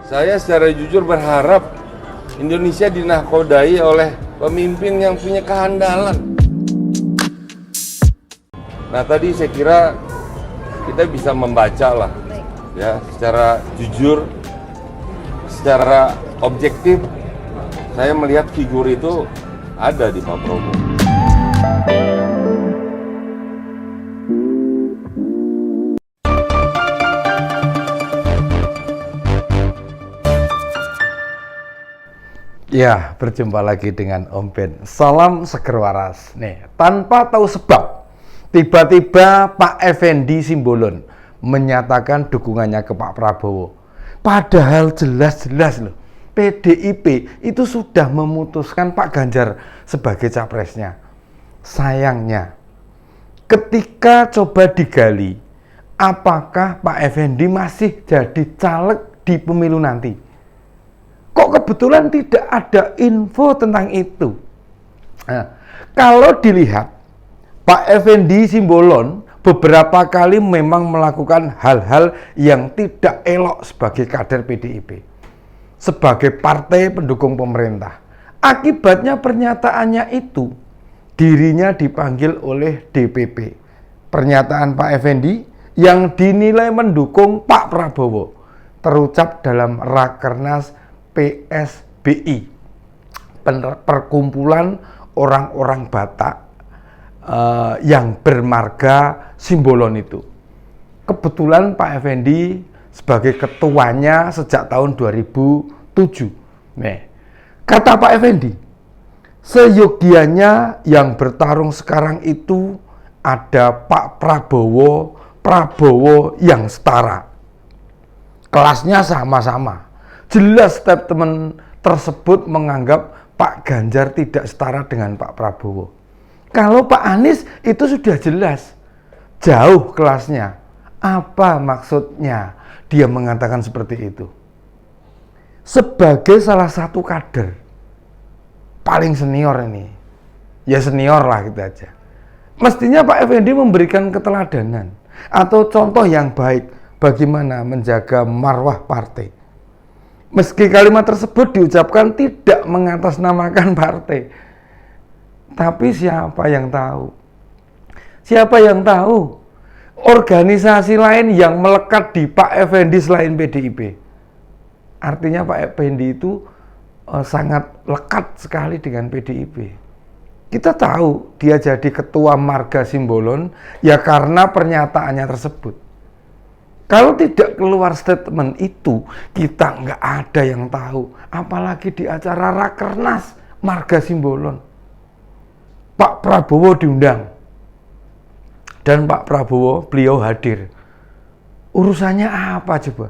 Saya secara jujur berharap Indonesia dinahkodai oleh pemimpin yang punya kehandalan. Nah, tadi saya kira kita bisa membaca lah, ya, secara jujur, secara objektif. Saya melihat figur itu ada di Pak Prabowo. Ya, berjumpa lagi dengan Om Ben. Salam seger waras. Nih, tanpa tahu sebab, tiba-tiba Pak Effendi Simbolon menyatakan dukungannya ke Pak Prabowo. Padahal jelas-jelas loh, PDIP itu sudah memutuskan Pak Ganjar sebagai capresnya. Sayangnya, ketika coba digali, apakah Pak Effendi masih jadi caleg di pemilu nanti? Kok kebetulan tidak ada info tentang itu? Nah, kalau dilihat, Pak Effendi Simbolon beberapa kali memang melakukan hal-hal yang tidak elok sebagai kader PDIP, sebagai partai pendukung pemerintah. Akibatnya pernyataannya itu, dirinya dipanggil oleh DPP. Pernyataan Pak Effendi yang dinilai mendukung Pak Prabowo terucap dalam Rakernas PSBI, perkumpulan orang-orang Batak yang bermarga Simbolon itu. Kebetulan Pak Effendi sebagai ketuanya sejak tahun 2007. Nih, kata Pak Effendi, seyogianya yang bertarung sekarang itu ada Pak Prabowo, Prabowo yang setara. Kelasnya sama-sama. Jelas statement tersebut menganggap Pak Ganjar tidak setara dengan Pak Prabowo. Kalau Pak Anies itu sudah jelas, jauh kelasnya. Apa maksudnya dia mengatakan seperti itu? Sebagai salah satu kader paling senior ini, ya senior lah gitu aja. Mestinya Pak Effendi memberikan keteladanan atau contoh yang baik bagaimana menjaga marwah partai. Meski kalimat tersebut diucapkan tidak mengatasnamakan partai. Tapi siapa yang tahu? Siapa yang tahu organisasi lain yang melekat di Pak Effendi selain PDIP? Artinya Pak Effendi itu sangat lekat sekali dengan PDIP. Kita tahu dia jadi ketua marga Simbolon ya karena pernyataannya tersebut. Kalau tidak keluar statement itu, kita nggak ada yang tahu. Apalagi di acara Rakernas marga Simbolon. Pak Prabowo diundang. Dan Pak Prabowo, beliau hadir. Urusannya apa coba?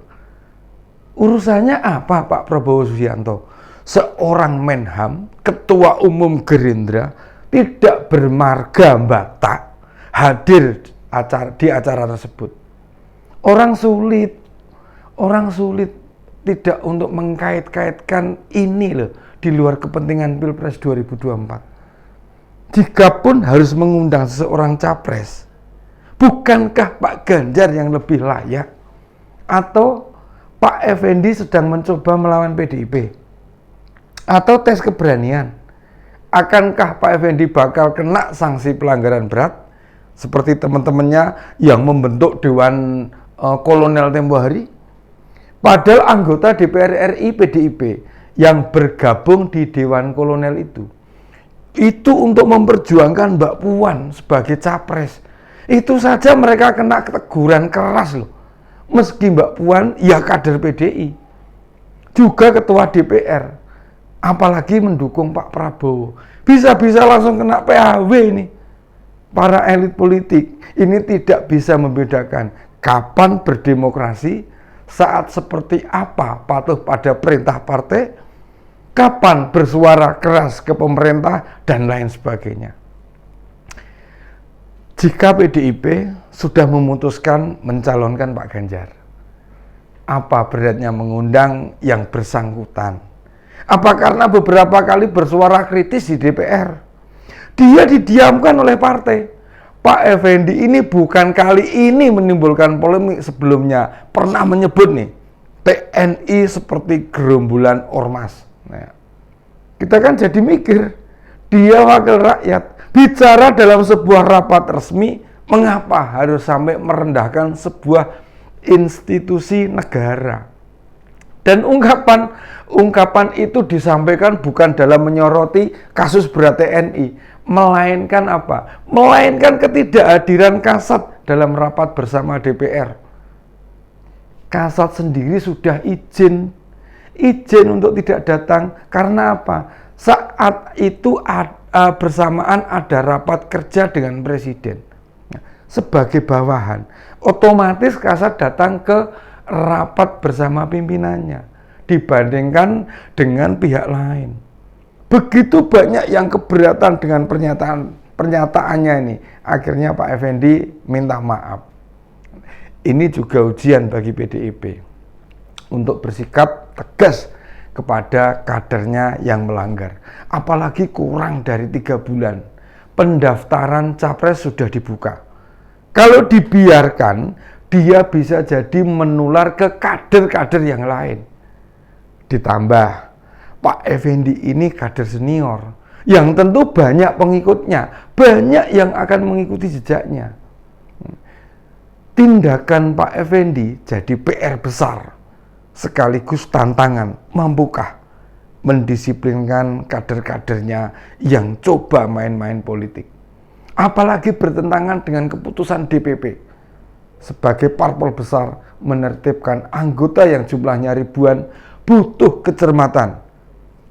Urusannya apa Pak Prabowo Subianto? Seorang Menham, Ketua Umum Gerindra, tidak bermarga Batak, hadir di acara tersebut. Orang sulit tidak untuk mengkait-kaitkan ini loh di luar kepentingan Pilpres 2024. Jikapun harus mengundang seseorang capres, bukankah Pak Ganjar yang lebih layak? Atau Pak Effendi sedang mencoba melawan PDIP? Atau tes keberanian? Akankah Pak Effendi bakal kena sanksi pelanggaran berat? Seperti teman-temannya yang membentuk Dewan Kolonel tempo hari, padahal anggota DPR RI PDIP yang bergabung di Dewan Kolonel itu untuk memperjuangkan Mbak Puan sebagai capres. Itu saja mereka kena teguran keras loh. Meski Mbak Puan ya kader PDI, juga ketua DPR, apalagi mendukung Pak Prabowo, bisa-bisa langsung kena PHW ini. Para elit politik ini tidak bisa membedakan kapan berdemokrasi, saat seperti apa patuh pada perintah partai, kapan bersuara keras ke pemerintah, dan lain sebagainya. Jika PDIP sudah memutuskan mencalonkan Pak Ganjar, apa beratnya mengundang yang bersangkutan? Apa karena beberapa kali bersuara kritis di DPR? Dia didiamkan oleh partai. Pak Effendi ini bukan kali ini menimbulkan polemik, sebelumnya pernah menyebut nih, TNI seperti gerombolan ormas. Nah, kita kan jadi mikir, dia wakil rakyat, bicara dalam sebuah rapat resmi, mengapa harus sampai merendahkan sebuah institusi negara? Dan ungkapan itu disampaikan bukan dalam menyoroti kasus berat TNI, melainkan apa? Melainkan ketidakhadiran Kasat dalam rapat bersama DPR. Kasat sendiri sudah izin untuk tidak datang karena apa? Saat itu bersamaan ada rapat kerja dengan presiden. Nah, sebagai bawahan, otomatis Kasat datang ke rapat bersama pimpinannya dibandingkan dengan pihak lain. Begitu banyak yang keberatan dengan pernyataannya ini. Akhirnya Pak Effendi minta maaf. Ini juga ujian bagi PDIP untuk bersikap tegas kepada kadernya yang melanggar. Apalagi kurang dari 3 bulan pendaftaran capres sudah dibuka. Kalau dibiarkan, dia bisa jadi menular ke kader-kader yang lain. Ditambah Pak Effendi ini kader senior yang tentu banyak pengikutnya, banyak yang akan mengikuti jejaknya. Tindakan Pak Effendi jadi PR besar, sekaligus tantangan, mampukah mendisiplinkan kader-kadernya yang coba main-main politik. Apalagi bertentangan dengan keputusan DPP. Sebagai parpol besar, menertibkan anggota yang jumlahnya ribuan, butuh kecermatan.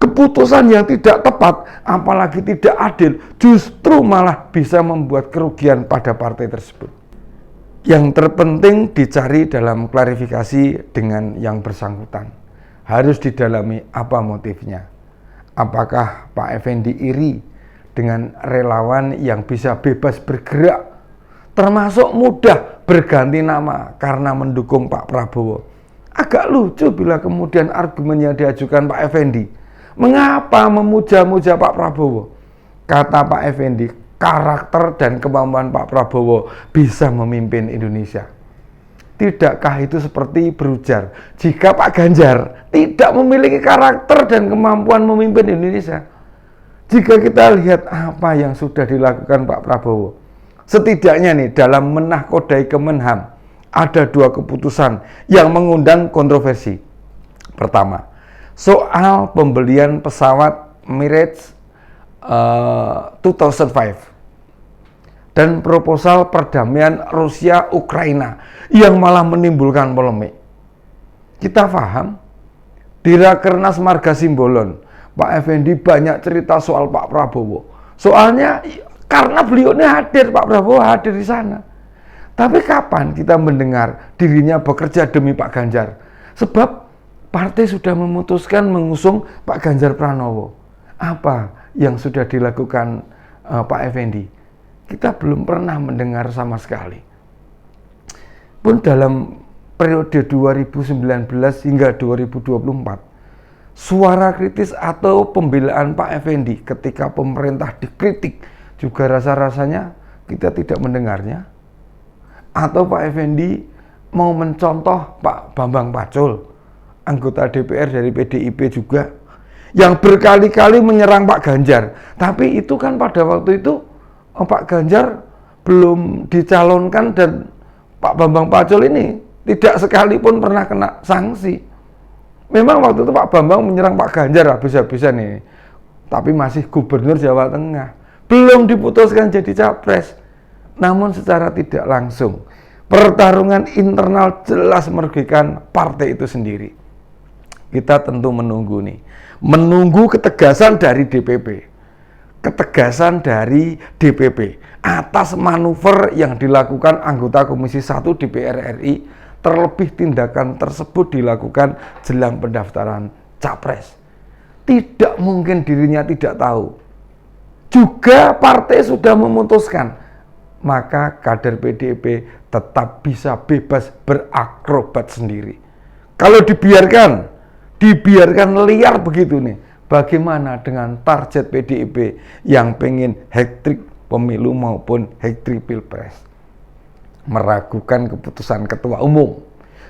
Keputusan yang tidak tepat, apalagi tidak adil, justru malah bisa membuat kerugian pada partai tersebut. Yang terpenting dicari dalam klarifikasi dengan yang bersangkutan. Harus didalami apa motifnya. Apakah Pak Effendi iri dengan relawan yang bisa bebas bergerak, termasuk mudah berganti nama karena mendukung Pak Prabowo. Agak lucu bila kemudian argumen yang diajukan Pak Effendi, mengapa memuja-muja Pak Prabowo? Kata Pak Effendi, karakter dan kemampuan Pak Prabowo bisa memimpin Indonesia. Tidakkah itu seperti berujar jika Pak Ganjar tidak memiliki karakter dan kemampuan memimpin Indonesia? Jika kita lihat apa yang sudah dilakukan Pak Prabowo, setidaknya nih dalam menahkodai Kemenham ada 2 keputusan yang mengundang kontroversi. Pertama, soal pembelian pesawat Mirage 2005 dan proposal perdamaian Rusia-Ukraina yang malah menimbulkan polemik. Kita paham, di Rakernas Marga Simbolon, Pak Effendi banyak cerita soal Pak Prabowo. Soalnya karena beliau ini hadir, Pak Prabowo hadir di sana. Tapi kapan kita mendengar dirinya bekerja demi Pak Ganjar? Sebab partai sudah memutuskan mengusung Pak Ganjar Pranowo. Apa yang sudah dilakukan Pak Effendi? Kita belum pernah mendengar sama sekali. Pun dalam periode 2019 hingga 2024, suara kritis atau pembelaan Pak Effendi ketika pemerintah dikritik juga rasa-rasanya kita tidak mendengarnya. Atau Pak Effendi mau mencontoh Pak Bambang Pacul, anggota DPR dari PDIP juga, yang berkali-kali menyerang Pak Ganjar. Tapi itu kan pada waktu itu Pak Ganjar belum dicalonkan dan Pak Bambang Pacul ini tidak sekalipun pernah kena sanksi. Memang waktu itu Pak Bambang menyerang Pak Ganjar habis-habisan ini, tapi masih gubernur Jawa Tengah, belum diputuskan jadi capres. Namun secara tidak langsung, pertarungan internal jelas merugikan partai itu sendiri. Kita tentu menunggu ketegasan dari DPP. Ketegasan dari DPP atas manuver yang dilakukan anggota Komisi 1 DPR RI, terlebih tindakan tersebut dilakukan jelang pendaftaran capres. Tidak mungkin dirinya tidak tahu. Juga partai sudah memutuskan, maka kader PDIP tetap bisa bebas berakrobat sendiri. Kalau dibiarkan liar begitu nih, bagaimana dengan target PDIP yang pengen hat-trick pemilu maupun hat-trick pilpres? Meragukan keputusan ketua umum,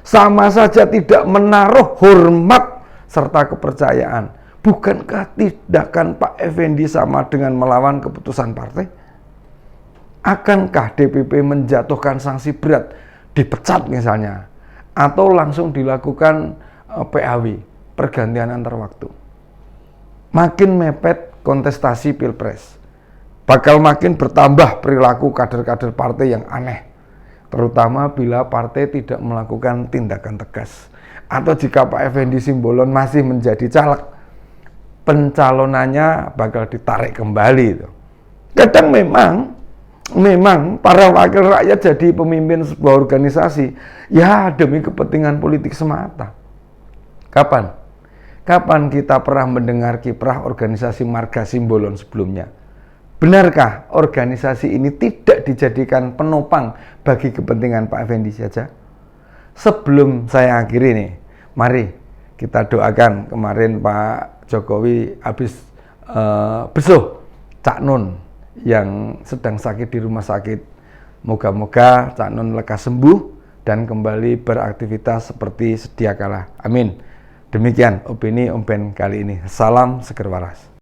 sama saja tidak menaruh hormat serta kepercayaan. Bukankah tindakan Pak Effendi sama dengan melawan keputusan partai? Akankah DPP menjatuhkan sanksi berat, dipecat misalnya, atau langsung dilakukan PAW, pergantian antar waktu? Makin mepet kontestasi Pilpres, bakal makin bertambah perilaku kader-kader partai yang aneh, terutama bila partai tidak melakukan tindakan tegas. Atau jika Pak Effendi Simbolon masih menjadi caleg, pencalonannya bakal ditarik kembali itu. Kadang memang para wakil rakyat jadi pemimpin sebuah organisasi ya demi kepentingan politik semata. Kapan kita pernah mendengar kiprah organisasi Marga Simbolon sebelumnya? Benarkah organisasi ini tidak dijadikan penopang bagi kepentingan Pak Effendi saja? Sebelum saya akhiri nih, mari kita doakan. Kemarin Pak Jokowi habis besuh Cak Nun yang sedang sakit di rumah sakit. Moga-moga Cak Nun lekas sembuh dan kembali beraktivitas seperti sedia kala. Amin. Demikian opini Om Ben kali ini. Salam seger waras.